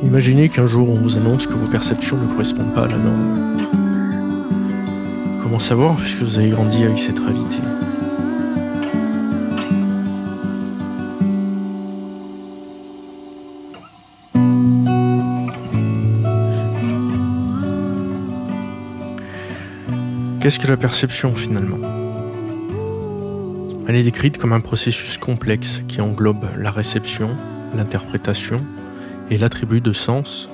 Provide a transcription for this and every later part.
Imaginez qu'un jour on vous annonce que vos perceptions ne correspondent pas à la norme. Comment savoir puisque vous avez grandi avec cette réalité? Qu'est-ce que la perception finalement? Elle est décrite comme un processus complexe qui englobe la réception, l'interprétation et l'attribut de sens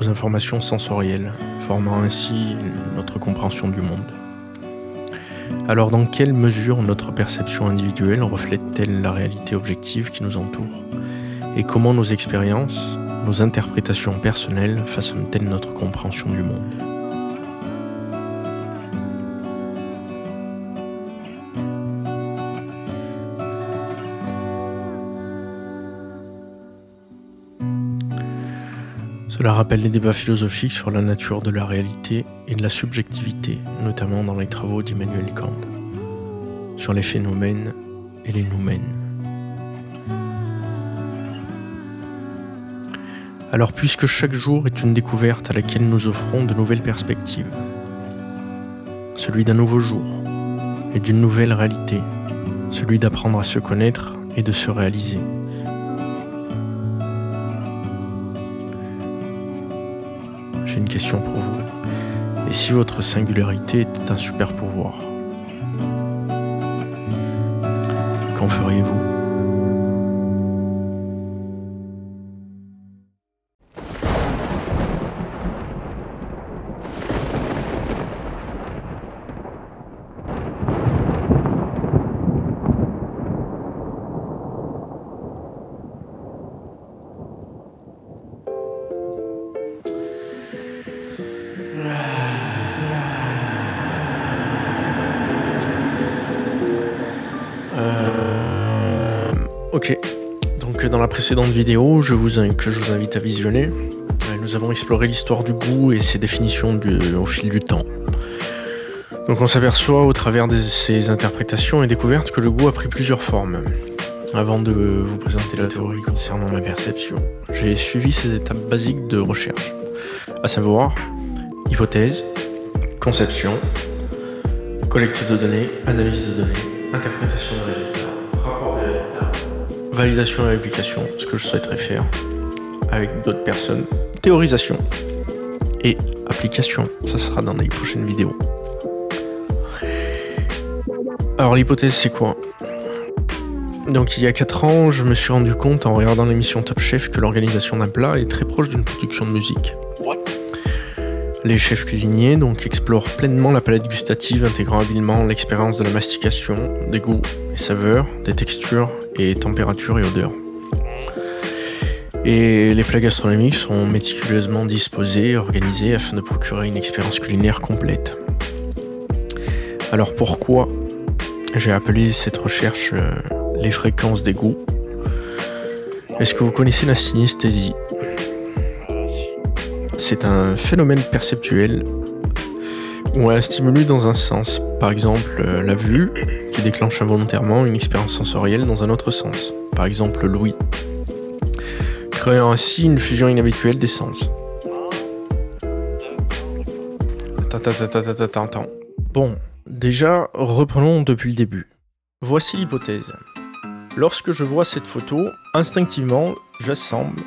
aux informations sensorielles, formant ainsi notre compréhension du monde. Alors dans quelle mesure notre perception individuelle reflète-t-elle la réalité objective qui nous entoure? Et comment nos expériences, nos interprétations personnelles façonnent-elles notre compréhension du monde? Cela rappelle les débats philosophiques sur la nature de la réalité et de la subjectivité, notamment dans les travaux d'Immanuel Kant, sur les phénomènes et les noumènes. Alors puisque chaque jour est une découverte à laquelle nous offrons de nouvelles perspectives, celui d'un nouveau jour et d'une nouvelle réalité, celui d'apprendre à se connaître et de se réaliser. J'ai une question pour vous. Et si votre singularité était un super pouvoir? Qu'en feriez-vous? Ok, donc dans la précédente vidéo que je vous invite à visionner, nous avons exploré l'histoire du goût et ses définitions au fil du temps. Donc on s'aperçoit au travers de ces interprétations et découvertes que le goût a pris plusieurs formes. Avant de vous présenter la théorie concernant ma perception, j'ai suivi ces étapes basiques de recherche, à savoir hypothèse, conception, collecte de données, analyse de données, interprétation de résultats, rapport de résultats, validation et application, ce que je souhaiterais faire avec d'autres personnes, théorisation et application, ça sera dans les prochaines vidéos. Alors l'hypothèse c'est quoi? Donc il y a 4 ans, je me suis rendu compte en regardant l'émission Top Chef que l'organisation d'un plat est très proche d'une production de musique. Les chefs cuisiniers donc explorent pleinement la palette gustative, intégrant habilement l'expérience de la mastication, des goûts et saveurs, des textures et températures et odeurs. Et les plats gastronomiques sont méticuleusement disposés et organisés afin de procurer une expérience culinaire complète. Alors pourquoi j'ai appelé cette recherche les fréquences des goûts? Est-ce que vous connaissez la synesthésie? C'est un phénomène perceptuel où un stimulus dans un sens, par exemple la vue, qui déclenche involontairement une expérience sensorielle dans un autre sens, par exemple l'ouïe, créant ainsi une fusion inhabituelle des sens. Attends. Bon, déjà, reprenons depuis le début. Voici l'hypothèse. Lorsque je vois cette photo, instinctivement, j'assemble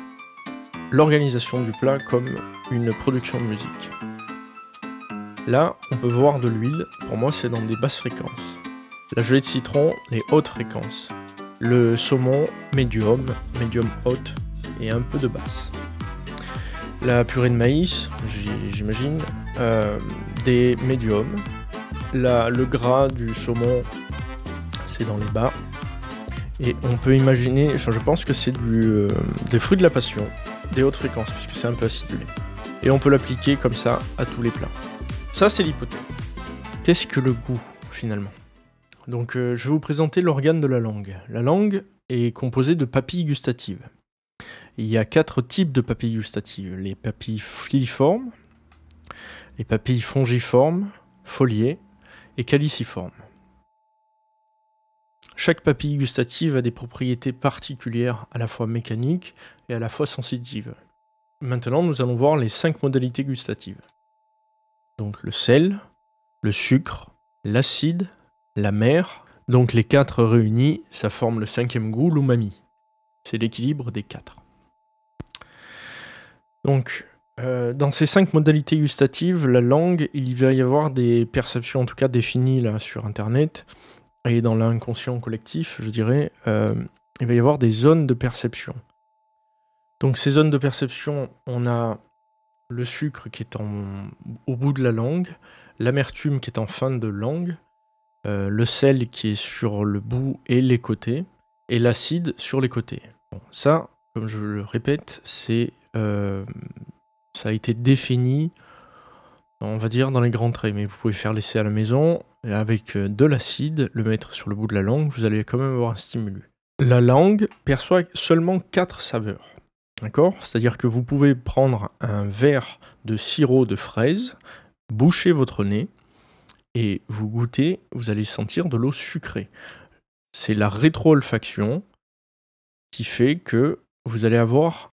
l'organisation du plat comme une production de musique. Là, on peut voir de l'huile, pour moi c'est dans des basses fréquences. La gelée de citron, les hautes fréquences. Le saumon, médium haute et un peu de basse. La purée de maïs, j'imagine, des médiums. Le gras du saumon, c'est dans les bas. Et on peut imaginer, je pense que c'est des fruits de la passion, des hautes fréquences, puisque c'est un peu acidulé. Et on peut l'appliquer comme ça à tous les plats. Ça, c'est l'hypothèse. Qu'est-ce que le goût, finalement? Donc, je vais vous présenter l'organe de la langue. La langue est composée de papilles gustatives. Il y a 4 types de papilles gustatives. Les papilles filiformes, les papilles fongiformes, foliées et caliciformes. Chaque papille gustative a des propriétés particulières, à la fois mécaniques et à la fois sensitives. Maintenant, nous allons voir les 5 modalités gustatives. Donc le sel, le sucre, l'acide, l'amer. Donc les 4 réunis, ça forme le 5e goût, l'umami. C'est l'équilibre des 4. Donc, dans ces 5 modalités gustatives, la langue, il va y avoir des perceptions, en tout cas définies là sur Internet, et dans l'inconscient collectif, je dirais, il va y avoir des zones de perception. Donc ces zones de perception, on a le sucre qui est au bout de la langue, l'amertume qui est en fin de langue, le sel qui est sur le bout et les côtés, et l'acide sur les côtés. Bon, ça, comme je le répète, ça a été défini, on va dire, dans les grands traits, mais vous pouvez faire l'essai à la maison, et avec de l'acide, le mettre sur le bout de la langue, vous allez quand même avoir un stimulus. La langue perçoit seulement 4 saveurs. D'accord ? C'est-à-dire que vous pouvez prendre un verre de sirop de fraise, boucher votre nez, et vous goûtez, vous allez sentir de l'eau sucrée. C'est la rétro-olfaction qui fait que vous allez avoir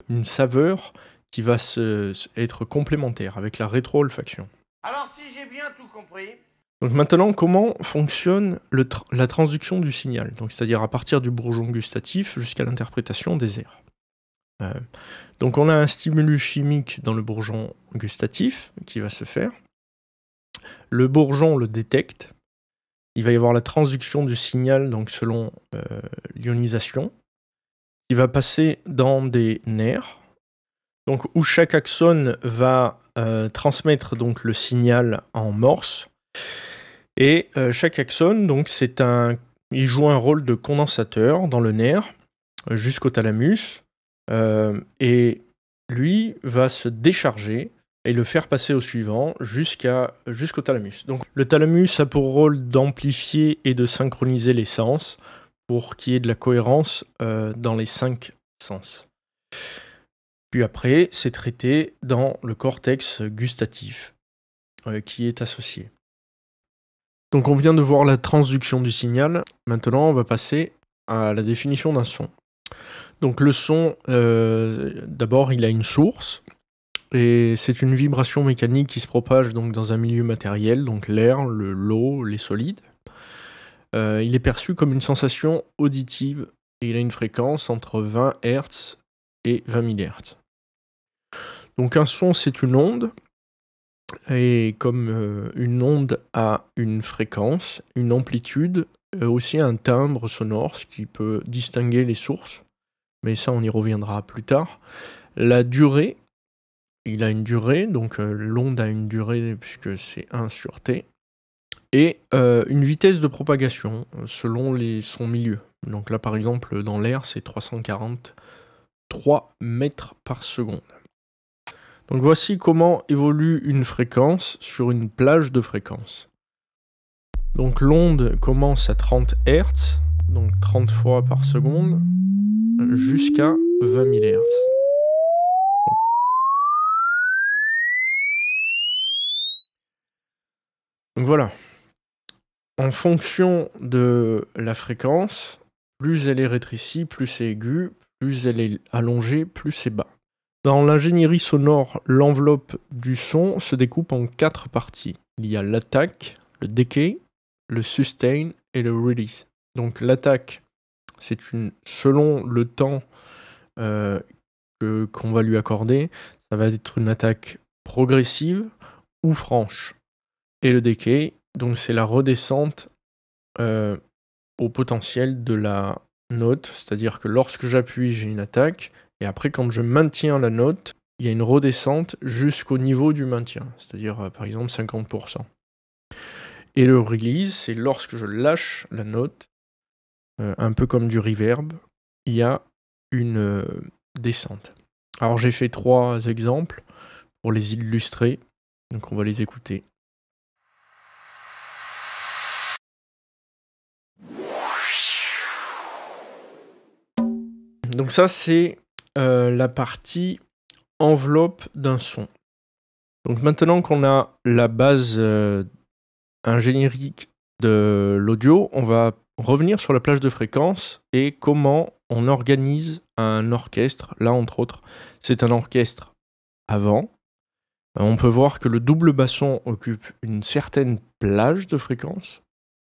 une saveur qui va être complémentaire avec la rétro-olfaction. Alors si j'ai bien tout compris... Donc maintenant, comment fonctionne la transduction du signal ? Donc, c'est-à-dire à partir du bourgeon gustatif jusqu'à l'interprétation des airs. Donc on a un stimulus chimique dans le bourgeon gustatif qui va se faire. Le bourgeon le détecte. Il va y avoir la transduction du signal donc selon l'ionisation. Il va passer dans des nerfs, donc où chaque axone va transmettre donc le signal en morse. Et chaque axone, donc il joue un rôle de condensateur dans le nerf jusqu'au thalamus. Et lui va se décharger et le faire passer au suivant jusqu'au thalamus. Donc le thalamus a pour rôle d'amplifier et de synchroniser les sens pour qu'il y ait de la cohérence dans les 5 sens. Puis après, c'est traité dans le cortex gustatif qui est associé. Donc on vient de voir la transduction du signal. Maintenant, on va passer à la définition d'un son. Donc le son, d'abord, il a une source, et c'est une vibration mécanique qui se propage donc, dans un milieu matériel, donc l'air, l'eau, les solides. Il est perçu comme une sensation auditive, et il a une fréquence entre 20 Hz et 20 000 Hz. Donc un son, c'est une onde, et comme une onde a une fréquence, une amplitude, aussi un timbre sonore, ce qui peut distinguer les sources. Mais ça, on y reviendra plus tard. La durée, il a une durée, donc l'onde a une durée puisque c'est 1 sur t, et une vitesse de propagation selon son milieu. Donc là, par exemple, dans l'air, c'est 343 mètres par seconde. Donc voici comment évolue une fréquence sur une plage de fréquences. Donc l'onde commence à 30 Hz, donc 30 fois par seconde, jusqu'à 20 000 Hz. Donc voilà. En fonction de la fréquence, plus elle est rétrécie, plus c'est aigu, plus elle est allongée, plus c'est bas. Dans l'ingénierie sonore, l'enveloppe du son se découpe en 4 parties. Il y a l'attaque, le decay, le sustain et le release. Donc l'attaque, c'est selon le temps qu'on va lui accorder, ça va être une attaque progressive ou franche. Et le decay, donc c'est la redescente au potentiel de la note, c'est-à-dire que lorsque j'appuie, j'ai une attaque, et après quand je maintiens la note, il y a une redescente jusqu'au niveau du maintien, c'est-à-dire par exemple 50%. Et le release, c'est lorsque je lâche la note, un peu comme du reverb, il y a une descente. Alors j'ai fait 3 exemples pour les illustrer, donc on va les écouter. Donc ça, c'est la partie enveloppe d'un son. Donc maintenant qu'on a la base ingénierique de l'audio, on va revenir sur la plage de fréquence et comment on organise un orchestre. Là, entre autres, c'est un orchestre avant. On peut voir que le double basson occupe une certaine plage de fréquence.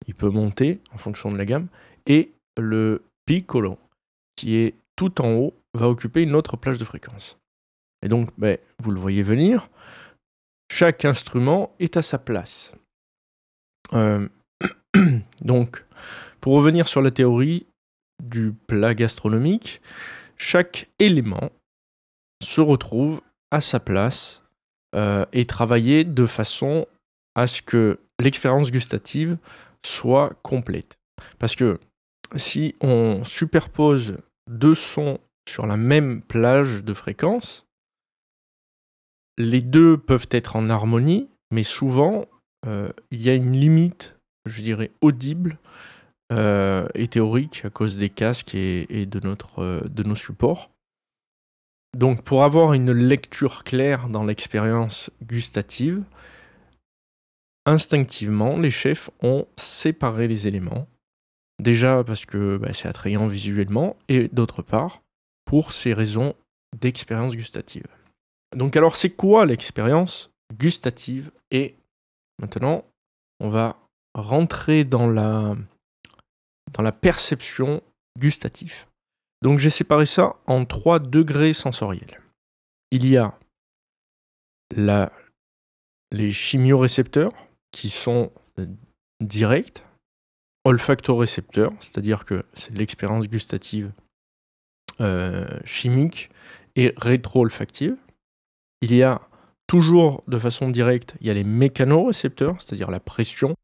Il peut monter en fonction de la gamme. Et le piccolo, qui est tout en haut, va occuper une autre plage de fréquence. Et donc, vous le voyez venir, chaque instrument est à sa place. Donc, pour revenir sur la théorie du plat gastronomique, chaque élément se retrouve à sa place et travaillé de façon à ce que l'expérience gustative soit complète. Parce que si on superpose deux sons sur la même plage de fréquence, les deux peuvent être en harmonie, mais souvent, il y a une limite, je dirais, audible et théorique à cause des casques et de nos supports. Donc, pour avoir une lecture claire dans l'expérience gustative, instinctivement, les chefs ont séparé les éléments. Déjà parce que c'est attrayant visuellement, et d'autre part, pour ces raisons d'expérience gustative. Donc alors, c'est quoi l'expérience gustative? Et maintenant, on va rentrer dans la perception gustative. Donc j'ai séparé ça en 3 degrés sensoriels. Il y a les chimiorécepteurs qui sont directs, olfactorécepteurs, c'est-à-dire que c'est l'expérience gustative chimique et rétro-olfactive. Il y a toujours de façon directe, il y a les mécanorécepteurs, c'est-à-dire la pression.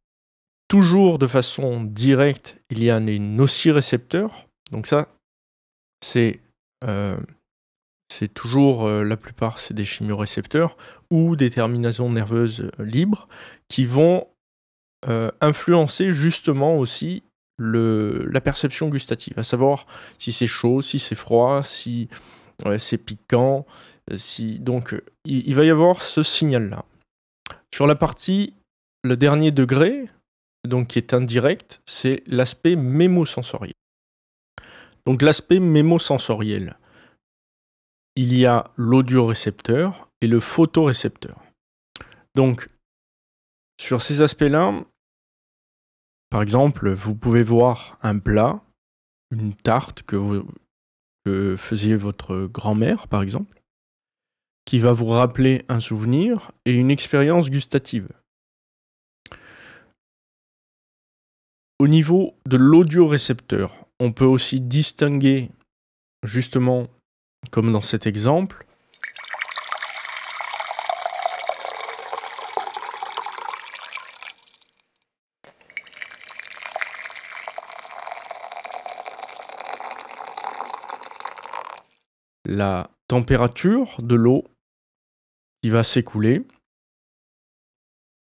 Toujours de façon directe, il y a les nocirécepteurs. Donc ça, c'est toujours, la plupart, c'est des chimiorécepteurs ou des terminaisons nerveuses libres qui vont influencer justement aussi la perception gustative, à savoir si c'est chaud, si c'est froid, si c'est piquant. Donc, il va y avoir ce signal-là. Sur la partie, le dernier degré, donc qui est indirect, c'est l'aspect mémosensoriel. Donc l'aspect mémosensoriel, il y a l'audiorécepteur et le photorécepteur. Donc, sur ces aspects-là, par exemple, vous pouvez voir un plat, une tarte que faisait votre grand-mère, par exemple, qui va vous rappeler un souvenir et une expérience gustative. Au niveau de l'audiorécepteur, on peut aussi distinguer, justement, comme dans cet exemple, la température de l'eau qui va s'écouler.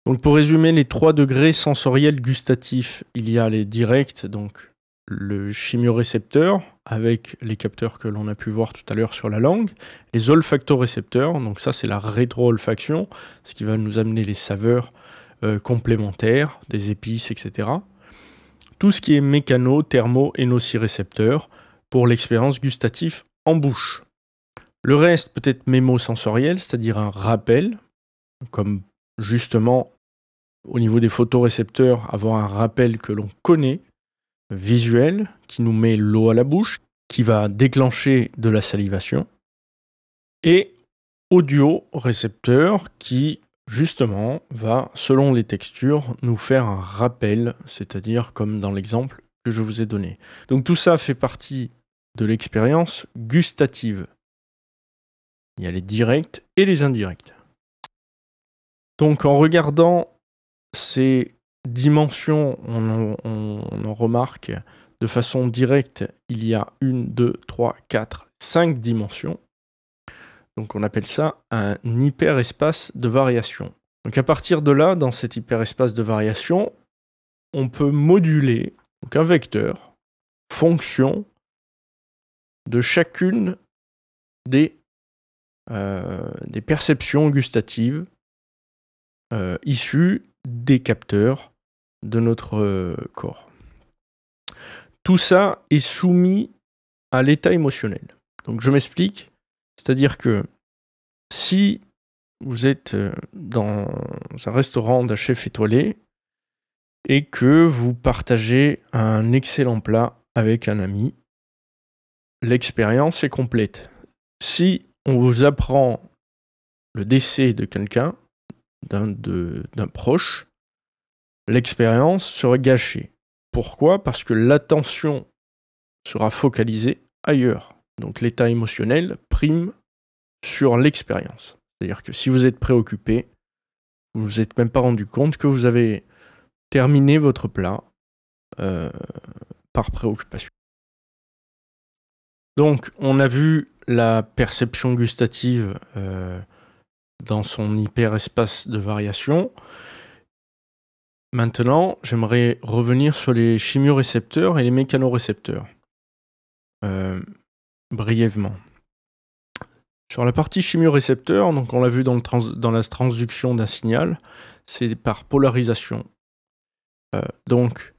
Donc pour résumer les 3 degrés sensoriels gustatifs, il y a les directs, donc le chimiorécepteur avec les capteurs que l'on a pu voir tout à l'heure sur la langue, les olfactorécepteurs, donc ça c'est la rétro-olfaction, ce qui va nous amener les saveurs complémentaires, des épices, etc. Tout ce qui est mécano, thermo et nocirécepteur pour l'expérience gustative en bouche. Le reste peut être mémosensoriel, c'est-à-dire un rappel, comme justement au niveau des photorécepteurs, avoir un rappel que l'on connaît, visuel, qui nous met l'eau à la bouche, qui va déclencher de la salivation, et audio-récepteur qui, justement, va, selon les textures, nous faire un rappel, c'est-à-dire comme dans l'exemple que je vous ai donné. Donc tout ça fait partie de l'expérience gustative. Il y a les directs et les indirects. Donc en regardant ces dimensions, on en remarque de façon directe, il y a 1, 2, 3, 4, 5 dimensions. Donc on appelle ça un hyperespace de variation. Donc à partir de là, dans cet hyperespace de variation, on peut moduler donc un vecteur fonction de chacune des perceptions gustatives issues des capteurs de notre corps. Tout ça est soumis à l'état émotionnel. Donc je m'explique, c'est-à-dire que si vous êtes dans un restaurant d'un chef étoilé et que vous partagez un excellent plat avec un ami, l'expérience est complète. Si on vous apprend le décès de quelqu'un, d'un proche, l'expérience sera gâchée. Pourquoi ? Parce que l'attention sera focalisée ailleurs. Donc l'état émotionnel prime sur l'expérience. C'est-à-dire que si vous êtes préoccupé, vous ne vous êtes même pas rendu compte que vous avez terminé votre plat par préoccupation. Donc on a vu la perception gustative dans son hyperespace de variation. Maintenant, j'aimerais revenir sur les chimiorécepteurs et les mécanorécepteurs. Brièvement. Sur la partie chimiorécepteur, donc on l'a vu dans la transduction d'un signal, c'est par polarisation. Donc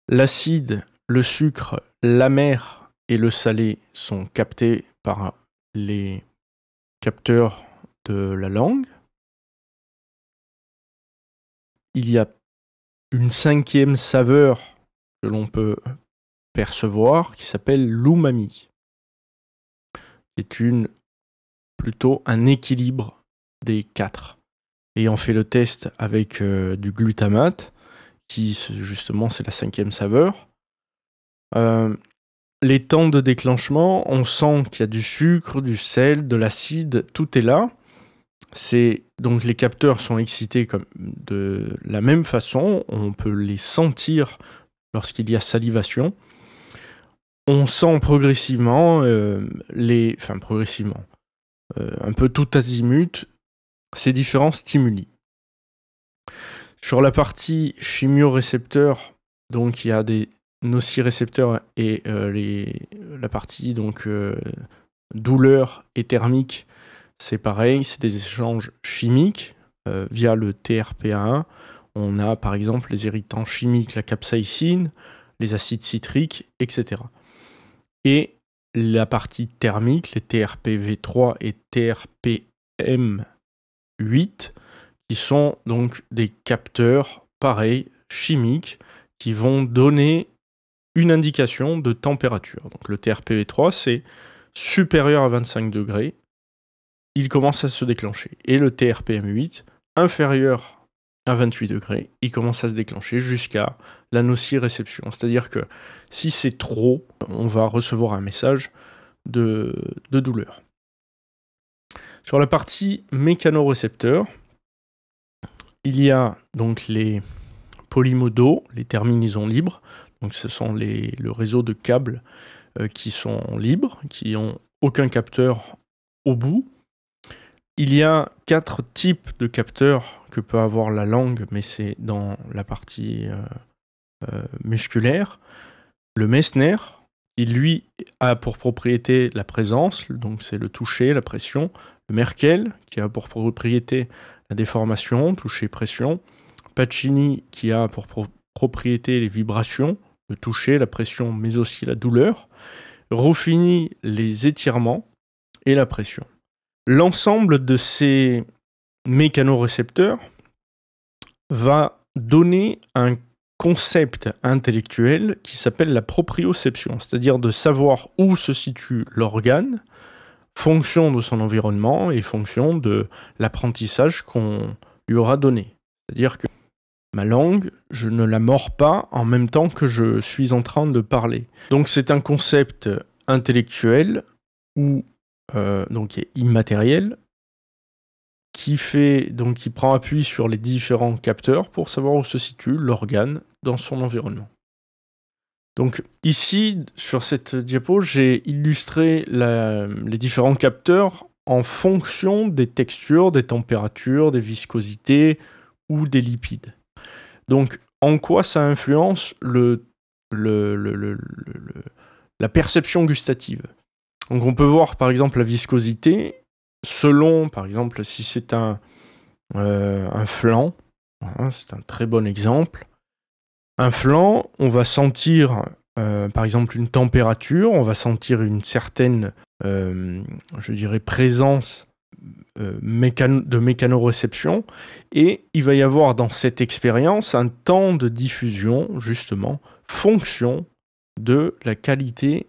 l'acide, le sucre, l'amer et le salé sont captés par les capteurs de la langue. Il y a une 5e saveur que l'on peut percevoir qui s'appelle l'umami. C'est plutôt un équilibre des 4. Ayant fait le test avec du glutamate, qui justement c'est la 5e saveur, les temps de déclenchement, on sent qu'il y a du sucre, du sel, de l'acide, tout est là. Donc les capteurs sont excités de la même façon, on peut les sentir lorsqu'il y a salivation. On sent progressivement, un peu tout azimut, ces différents stimuli. Sur la partie chimiorécepteur, donc il y a des nocirécepteurs et la partie donc douleur et thermique, c'est pareil, c'est des échanges chimiques via le TRPA1. On a par exemple les irritants chimiques, la capsaïcine, les acides citriques, etc. Et la partie thermique, les TRPV3 et TRPM8, qui sont donc des capteurs, pareils, chimiques, qui vont donner une indication de température. Donc le TRPV3, c'est supérieur à 25 degrés, il commence à se déclencher. Et le TRPM8, inférieur à 28 degrés, il commence à se déclencher jusqu'à la nociréception. C'est-à-dire que si c'est trop, on va recevoir un message de douleur. Sur la partie mécanorécepteur, il y a donc les polymodaux, les terminaisons libres. Donc ce sont le réseau de câbles qui sont libres, qui n'ont aucun capteur au bout. Il y a 4 types de capteurs que peut avoir la langue, mais c'est dans la partie musculaire. Le Meissner, qui lui a pour propriété la présence, donc c'est le toucher, la pression. Le Merkel, qui a pour propriété la déformation, toucher, pression. Pacini, qui a pour propriété les vibrations, le toucher, la pression, mais aussi la douleur. Ruffini, les étirements et la pression. L'ensemble de ces mécanorécepteurs va donner un concept intellectuel qui s'appelle la proprioception, c'est-à-dire de savoir où se situe l'organe, fonction de son environnement et fonction de l'apprentissage qu'on lui aura donné. C'est-à-dire que ma langue, je ne la mords pas en même temps que je suis en train de parler. Donc c'est un concept intellectuel ou donc immatériel qui prend appui sur les différents capteurs pour savoir où se situe l'organe dans son environnement. Donc ici, sur cette diapo, j'ai illustré les différents capteurs en fonction des textures, des températures, des viscosités ou des lipides. Donc en quoi ça influence la perception gustative ? Donc on peut voir par exemple la viscosité selon, par exemple, si c'est un flan, voilà, c'est un très bon exemple. Un flan, on va sentir par exemple une température, on va sentir une certaine, je dirais, présence de mécanoréception, et il va y avoir dans cette expérience un temps de diffusion, justement, fonction de la qualité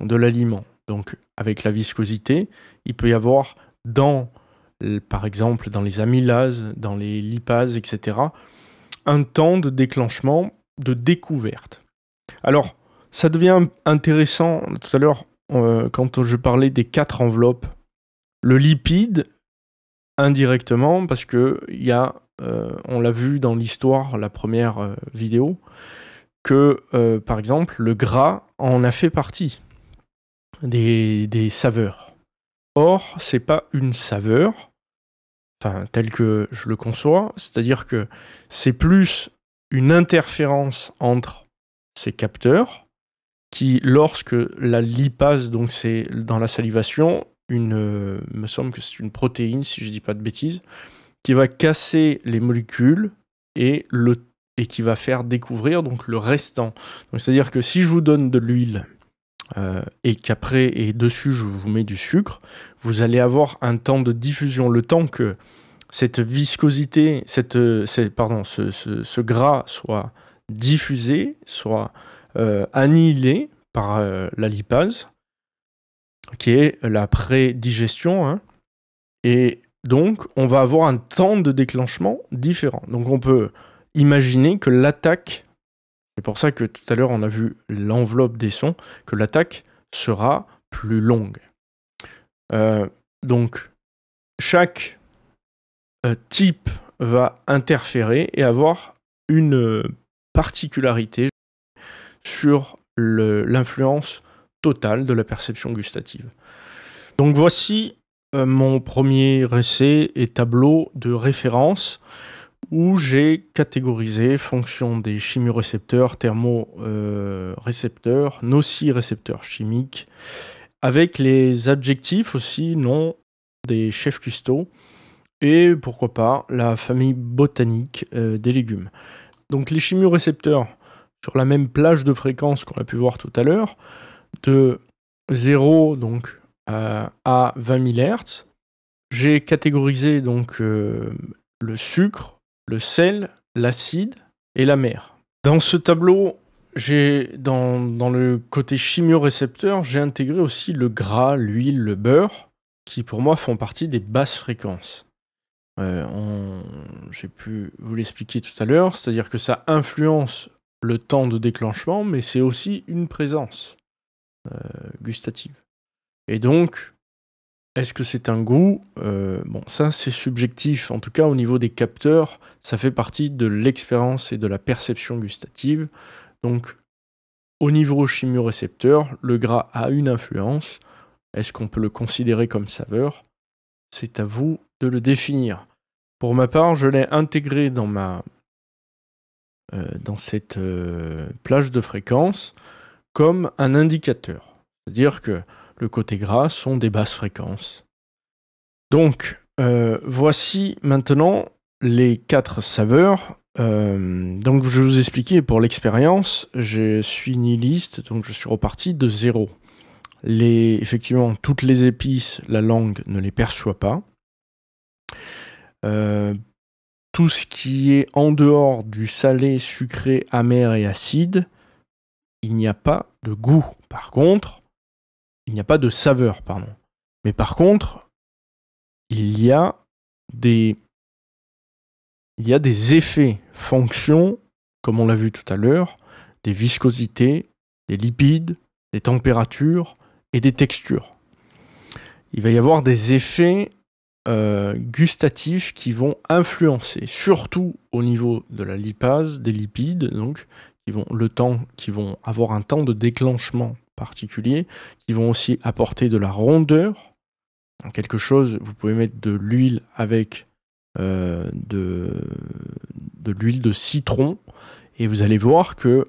de l'aliment. Donc, avec la viscosité, il peut y avoir par exemple, dans les amylases, dans les lipases, etc., un temps de déclenchement, de découverte. Alors, ça devient intéressant, tout à l'heure, quand je parlais des 4 enveloppes, le lipide, indirectement, parce que on l'a vu dans l'histoire, la première vidéo, que, par exemple, le gras en a fait partie des saveurs. Or, c'est pas une saveur, telle que je le conçois, c'est-à-dire que c'est plus une interférence entre ces capteurs qui, lorsque la lipase, donc c'est dans la salivation, me semble que c'est une protéine, si je dis pas de bêtises, qui va casser les molécules et qui va faire découvrir donc le restant. Donc c'est-à-dire que si je vous donne de l'huile et qu'après et dessus je vous mets du sucre, vous allez avoir un temps de diffusion, le temps que cette viscosité, ce gras soit diffusé, soit annihilé par la lipase, qui est la prédigestion, hein, et donc on va avoir un temps de déclenchement différent. Donc on peut imaginer que l'attaque, c'est pour ça que tout à l'heure on a vu l'enveloppe des sons, que l'attaque sera plus longue. Donc chaque type va interférer et avoir une particularité sur l'influence totale de la perception gustative. Donc voici mon premier essai et tableau de référence où j'ai catégorisé fonction des chimiorécepteurs, thermorécepteurs, nocirécepteurs chimiques, avec les adjectifs aussi, non des chefs custaux, et pourquoi pas la famille botanique des légumes. Donc les chimiorécepteurs, sur la même plage de fréquence qu'on a pu voir tout à l'heure, de 0 donc, à 20 000 Hz, j'ai catégorisé donc le sucre, le sel, l'acide et la mer. Dans ce tableau, dans le côté chimiorécepteur, j'ai intégré aussi le gras, l'huile, le beurre, qui pour moi font partie des basses fréquences. J'ai pu vous l'expliquer tout à l'heure, c'est-à-dire que ça influence le temps de déclenchement, mais c'est aussi une présence gustative. Et donc, est-ce que c'est un goût ? Bon, ça c'est subjectif, en tout cas au niveau des capteurs, ça fait partie de l'expérience et de la perception gustative. Donc, au niveau chimiorécepteur, le gras a une influence. Est-ce qu'on peut le considérer comme saveur ? C'est à vous de le définir. Pour ma part, je l'ai intégré dans cette plage de fréquence comme un indicateur. C'est-à-dire que le côté gras sont des basses fréquences. Donc, voici maintenant les 4 saveurs. Donc, je vais vous expliquer pour l'expérience. Je suis nihiliste, donc je suis reparti de 0. Effectivement, toutes les épices, la langue ne les perçoit pas. Tout ce qui est en dehors du salé, sucré, amer et acide, il n'y a pas de goût. Par contre, il n'y a pas de saveur, pardon. Mais par contre, il y a des effets, fonctions, comme on l'a vu tout à l'heure, des viscosités, des lipides, des températures et des textures. Il va y avoir des effets gustatifs qui vont influencer, surtout au niveau de la lipase, des lipides, donc, qui vont avoir un temps de déclenchement particulier, qui vont aussi apporter de la rondeur. Quelque chose, vous pouvez mettre de l'huile avec de l'huile de citron, et vous allez voir que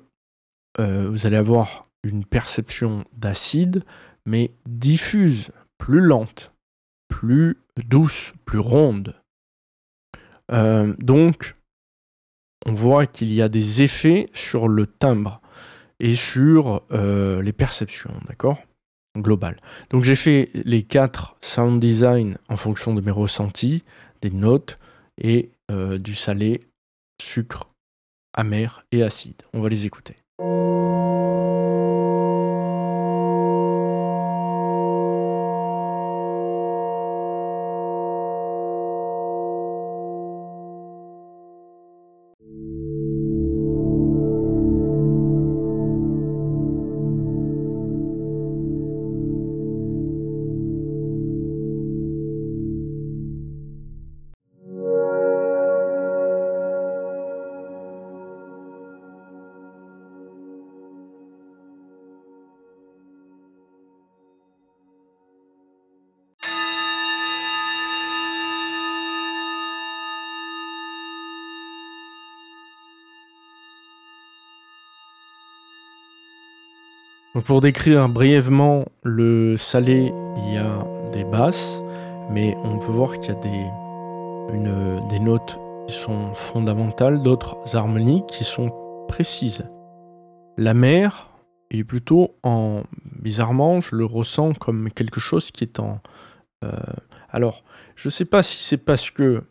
vous allez avoir une perception d'acide, mais diffuse, plus lente, plus douce, plus ronde. Donc, on voit qu'il y a des effets sur le timbre. et sur les perceptions, d'accord? Global. Donc j'ai fait les 4 sound design en fonction de mes ressentis, des notes et du salé, sucre, amer et acide. On va les écouter. Donc pour décrire brièvement le salé, il y a des basses, mais on peut voir qu'il y a des notes qui sont fondamentales, d'autres harmoniques qui sont précises. L'amer est plutôt bizarrement, je le ressens comme quelque chose qui est en... alors, je ne sais pas si c'est parce que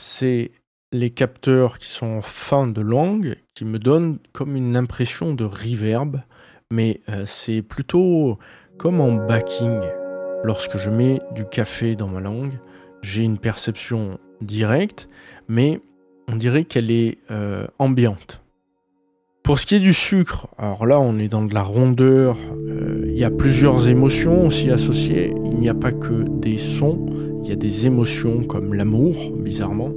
c'est les capteurs qui sont en fin de langue qui me donnent comme une impression de reverb, mais c'est plutôt comme en backing. Lorsque je mets du café dans ma langue, j'ai une perception directe, mais on dirait qu'elle est ambiante. Pour ce qui est du sucre, alors là on est dans de la rondeur, il y a plusieurs émotions aussi associées, il n'y a pas que des sons, il y a des émotions comme l'amour, bizarrement,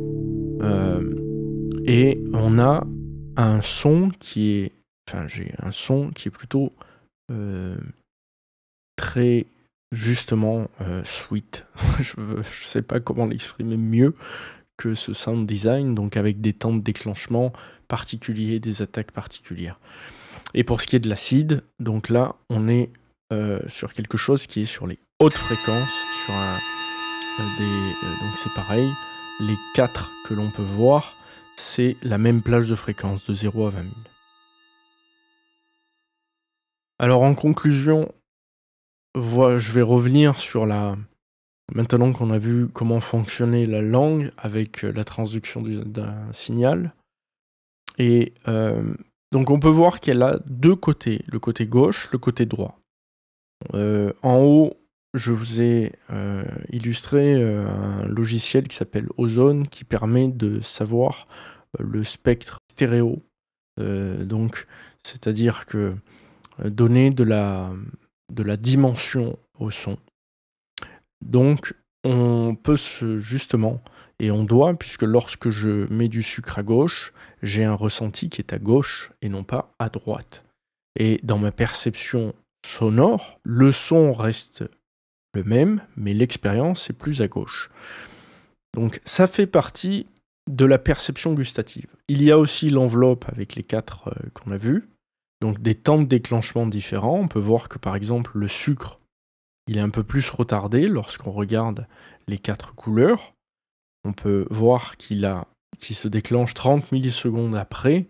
et on a un son qui est... Enfin, j'ai un son qui est plutôt très, justement, sweet. Je sais pas comment l'exprimer mieux que ce sound design, donc avec des temps de déclenchement particuliers, des attaques particulières. Et pour ce qui est de l'acide, donc là, on est sur quelque chose qui est sur les hautes fréquences, sur donc c'est pareil, les 4 que l'on peut voir, c'est la même plage de fréquence, de 0 à 20 000. Alors en conclusion, je vais revenir sur maintenant qu'on a vu comment fonctionnait la langue avec la transduction d'un signal. Et donc on peut voir qu'elle a 2 côtés, le côté gauche, le côté droit. En haut, je vous ai illustré un logiciel qui s'appelle Ozone qui permet de savoir le spectre stéréo. Donc, c'est-à-dire que donner de la dimension au son. Donc, on peut justement, et on doit, puisque lorsque je mets du sucre à gauche, j'ai un ressenti qui est à gauche et non pas à droite. Et dans ma perception sonore, le son reste le même, mais l'expérience est plus à gauche. Donc, ça fait partie de la perception gustative. Il y a aussi l'enveloppe avec les 4 qu'on a vus. Donc des temps de déclenchement différents. On peut voir que par exemple le sucre, il est un peu plus retardé lorsqu'on regarde les 4 couleurs. On peut voir qu'il se déclenche 30 millisecondes après,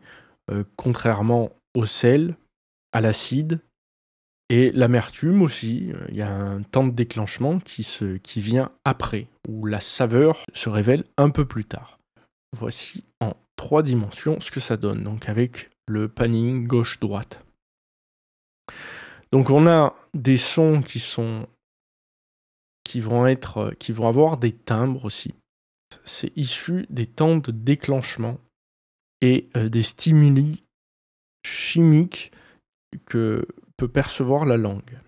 contrairement au sel, à l'acide et l'amertume aussi. Il y a un temps de déclenchement qui vient après, où la saveur se révèle un peu plus tard. Voici en 3 dimensions ce que ça donne, donc avec le panning gauche-droite. Donc on a des sons qui vont avoir des timbres aussi. C'est issu des temps de déclenchement et des stimuli chimiques que peut percevoir la langue.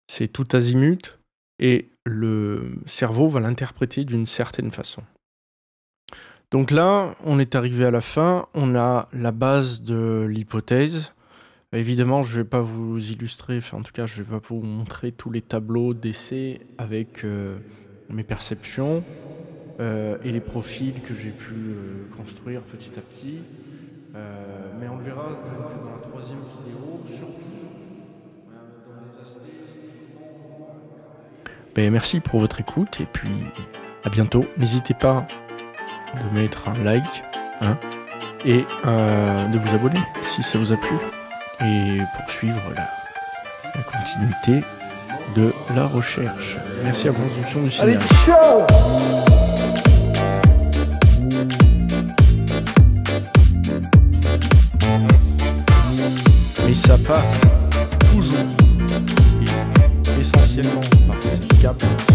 C'est tout azimut et le cerveau va l'interpréter d'une certaine façon. Donc là, on est arrivé à la fin, on a la base de l'hypothèse. Évidemment, je ne vais pas vous illustrer, enfin en tout cas, je ne vais pas vous montrer tous les tableaux d'essai avec mes perceptions et les profils que j'ai pu construire petit à petit. Mais on le verra donc dans la 3e vidéo, surtout dans les aspects de comment on va craquer. Merci pour votre écoute et puis à bientôt. N'hésitez pas de mettre un like et de vous abonner si ça vous a plu. et poursuivre la continuité de la recherche. Merci à la production du cinéma. Mais ça passe toujours et essentiellement par ces caps.